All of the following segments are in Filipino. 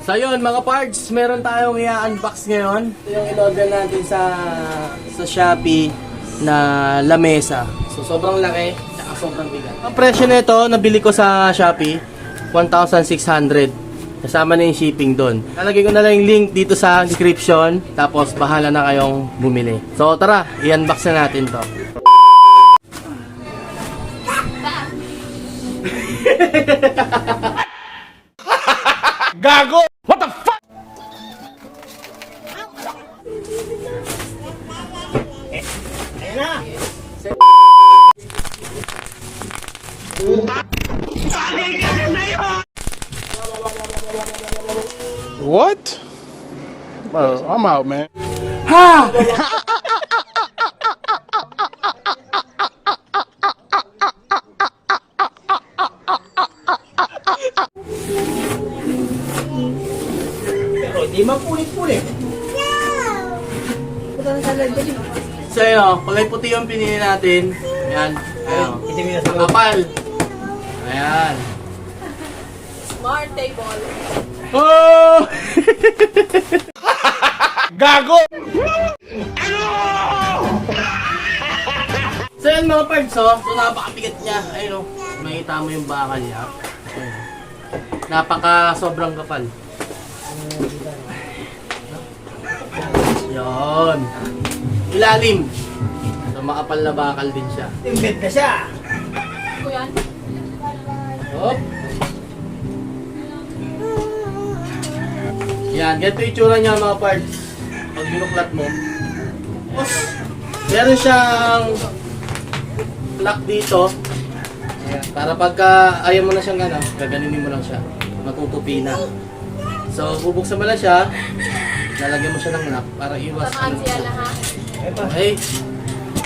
So yun mga parts, meron tayong i-unbox ngayon. Ito yung in-order natin sa Shopee na lamesa. So sobrang laki, saka sobrang bigat. Ang presyo nito, nabili ko sa Shopee, 1,600. Kasama na yung shipping doon. Lalagay ko na lang yung link dito sa description. Tapos bahala na kayong bumili. So tara, i-unbox na natin to. Gago! What the fuck? What? Bro, I'm out, man. Di mapulit-pulit. So yun, kulay puti yung pinili natin. Ayan. Ayan. Kapal. Ayan. Smart table. Oh! Gago! So yun mga parts, oh. So napakabigat niya. Ayun, oh. Makita mo yung bakal niya. Ayun. Napaka sobrang kapal. Yon. Ilalim. So makapal na bakal din siya. Imbit na siya. Ito yan. Hop. Yan, ganito yung itsura niya mga parts. Pag binuklat mo. Tapos, meron siyang lock dito. Ayan, para pagka ayaw mo na siyang gana, gaganinin mo lang siya. Matutupi na. So, bubuksan mo lang siya. Lalagyan mo siya ng lock para iwas. Tamaan siya na ha. Okay.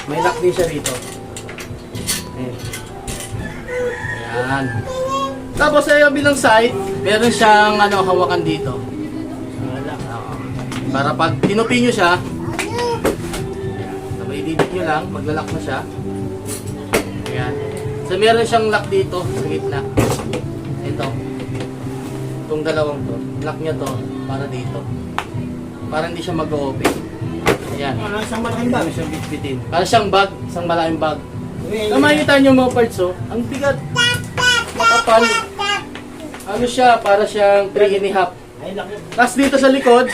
May lock din siya rito. Ayan. Ayan. Tapos sa bilang side, meron siyang hawakan dito. Para pag tinupi nyo siya, sabay didit nyo lang, maglalak na siya. Ayan. So meron siyang lock dito sa gitna. Ito. Itong dalawang to. Lock niya to para dito. Para hindi siya mag-open. Ayan. Ano, isang malaking bag. Siyang bitbitin. Para siyang bag, isang malaking bag. So makikita nyo mga parts, oh. Ang bigat. Makapal. Ano siya? Para siyang 3.5. Ay, laki. Tapos dito sa likod,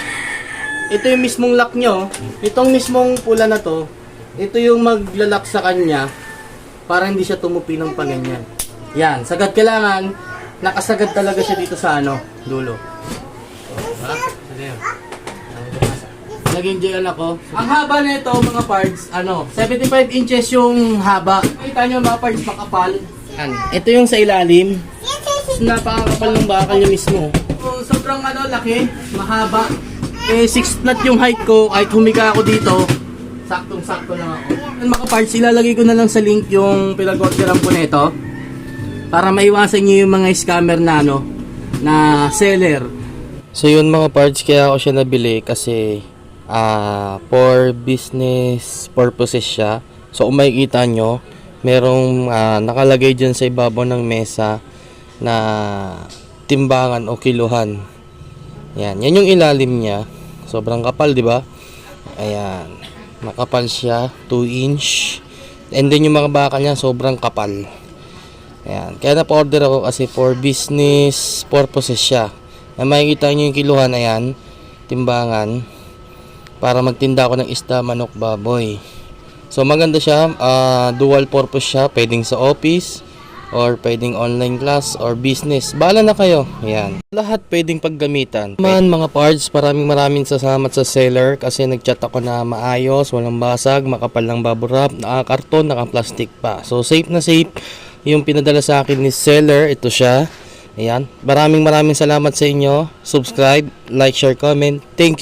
ito yung mismong lock nyo. Itong mismong pula na to, ito yung maglalak sa kanya para hindi siya tumupi ng paganyan. Yan, sagad kailangan, nakasagad talaga siya dito sa dulo. So, sige. Nag-enjoy ako. Ang haba nito mga parts, 75 inches yung haba. Kita nyo mga parts, makapal. Yan. Ito yung sa ilalim. Napakakapal ng bakal niya mismo. So, sobrang laki, mahaba. 6 flat yung height ko, kahit humiga ako dito, saktong-sakto lang ako. Yan mga parts, ilalagay ko na lang sa link yung pinag-orderan ko nito para maiwasan nyo yung mga scammer na na seller. So yun mga parts, kaya ako siya nabili kasi for business purposes siya. So kung makikita nyo, merong nakalagay dyan sa ibabaw ng mesa na timbangan o kiluhan. Yan yung ilalim niya. Sobrang kapal, di ba? Ayan. Makapal siya, 2 inch. And then yung mga bakal niya sobrang kapal. Ayan. Kaya na-order ako kasi for business purposes siya. Na makikita niyo yung kiluhan, ayan, timbangan para magtinda ako ng isda, manok, baboy. So maganda siya, dual purpose siya, pwedeng sa office or pwedeng online class or business. Bahala na kayo. Ayan. Lahat pwedeng paggamitan. Man mga parts, maraming salamat sa seller kasi nagchat ako na maayos, walang basag, makapal lang bubble wrap, naka-karton, naka-plastic pa. So safe na safe yung pinadala sa akin ni seller. Ito siya. Ayan. Maraming salamat sa inyo. Subscribe, like, share, comment. Thank you.